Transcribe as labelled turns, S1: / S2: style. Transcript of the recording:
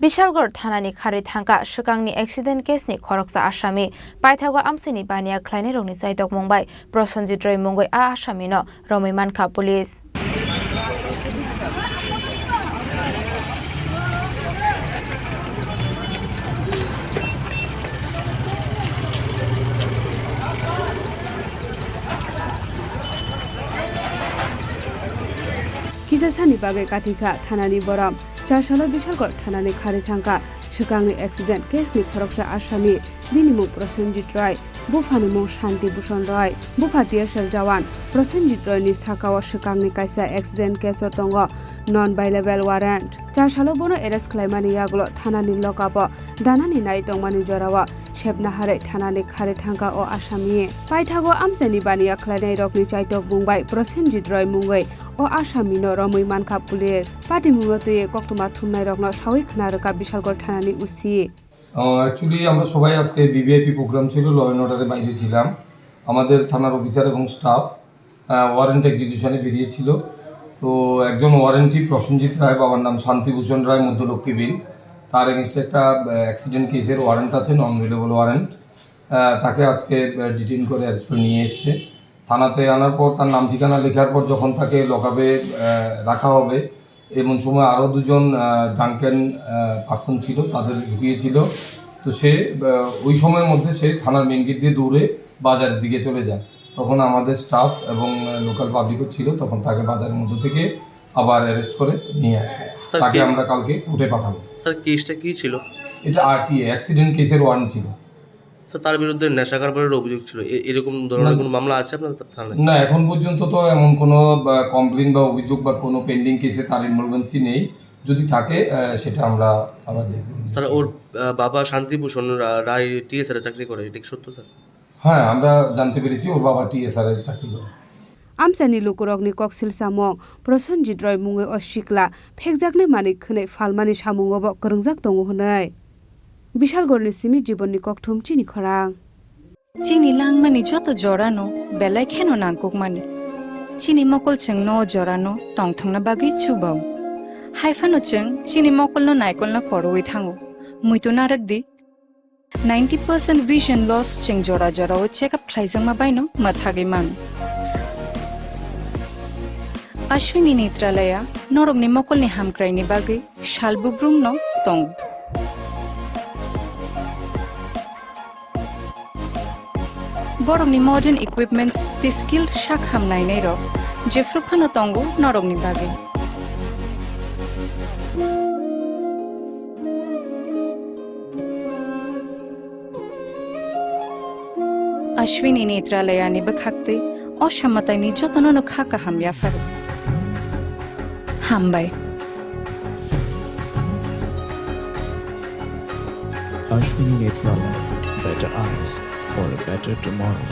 S1: Bishalgarh Thanani Kharwi Thangkha Shikangni accident case ni Khoroksa Assami Paithago Amsini Bania Kleine Rongni Saidok Mumbai Prosenjit Roy Mungoi a Assami no RomwiMankha Police
S2: Kisa sani bagai katika Thanani boram Chashalo Bishalgarh Thanani Kharwi Thangkha Shikangni accident case ni Khoroksa Assami Binimu Prosenjit Roy Bufani Mung Shanti Bhushan Roy Bufatiya Shaljawan Prosenjit Roy ni Sakawa Shikangni kaisa accident case otongo non-bailable warrant Chashalo bono arrest claimani yaglo Thanani lokabo danani nai tongmani jorawa Shebna Hare Thanani Kharwi Thangkha o Assami Paithago amsani bania khlainai rokni chaitok bungbai Prosenjit Roy mungoi o Assami no RomwiMankha Police Pati mungotye koktuma thumnai rokno sawi khnaroka Bishalgarh Thanani usi
S3: actually আমরা সবাই আজকে VVIP programme ছিল law and অর্ডারের বাইরে ছিলাম আমাদের থানার officer এবং স্টাফ ওয়ারেন্ট এক্সিকিউশনে বেরিয়েছিল তো একজন ওয়ারেন্টি প্রসেনজিৎ রায় বাবার নাম শান্তিভূষণ রায় মধ্যলক্ষ্মী বিল তার এগেইনস্টে একটা অ্যাক্সিডেন্ট কেসের ওয়ারেন্ট আছে নন অ্যাভেলেবল ওয়ারেন্ট তাকে আজকে ডিটেইন করে অ্যারেস্ট করে নিয়ে এসেছে থানাতে আনার পর তার নাম ঠিকানা লেখার পর যখন তাকে লকআপে রাখা হবে এমন সময় আরও দুজন ড্রাঙ্কেন পার্সন ছিল তাদের ঢুকিয়েছিল তো সে ওই সময়ের মধ্যে সে থানার মেন গেট দিয়ে দৌড়ে বাজারের দিকে চলে যায় তখন আমাদের স্টাফ এবং লোকাল পাবলিকও ছিল তখন তাকে বাজারের মধ্যে থেকে আবার অ্যারেস্ট করে নিয়ে আসে তাকে আমরা কালকে কোর্টে পাঠাবো
S4: স্যার কেসটা কী ছিল
S3: এটা আরটিএ অ্যাক্সিডেন্ট কেসের ওয়ারেন্ট ছিল
S4: স্যার তার বিরুদ্ধে নেশা কারবারের অভিযোগ ছিল এরকম ধরনের কোনো মামলা আছে আপনার থানায়
S3: না এখন পর্যন্ত তো এমন কোনো কমপ্লেন বা অভিযোগ বা কোনো পেন্ডিং কেসে তার ইনভলভেন্সি নেই যদি থাকে সেটা আমরা আবার দেখব
S4: স্যার ওর বাবা শান্তিভূষণ রায় টিএসআর চাকরি করে এটা কি সত্য স্যার
S3: হ্যাঁ আমরা জানতে পেরেছি ওর বাবা টিএসআর এর চাকরি করে
S2: Amsani lukurokni koksil samong Prosenjit Roy mungoi o shikla phekjaknai manik khwnai falmani samungobo krongjak tongo hunai Bishalgarhni simi jibonni kokthum Chini Khorang
S5: Chini langmani joto jorano belai kheno nangkukmani Chini mokol chengno jorano tongthangna bagi chubau haifano cheng Chini mokolno naikolno Kharwi thango muito narakdi 90% vision loss cheng jora jora o check up khlaijangma baino mathagi man Ashwini Netralaya norogni mokolni hamkraini bagi shalbubrum no tong Borogni modern equipments the skilled shakham nainai ro jefruphano tongo norogni bagi Ashwini Netralaya ni bakhakte oshamatai ni jotono khaka hamya faru Hambai
S6: Ashwini Netralaya, better eyes for a better tomorrow.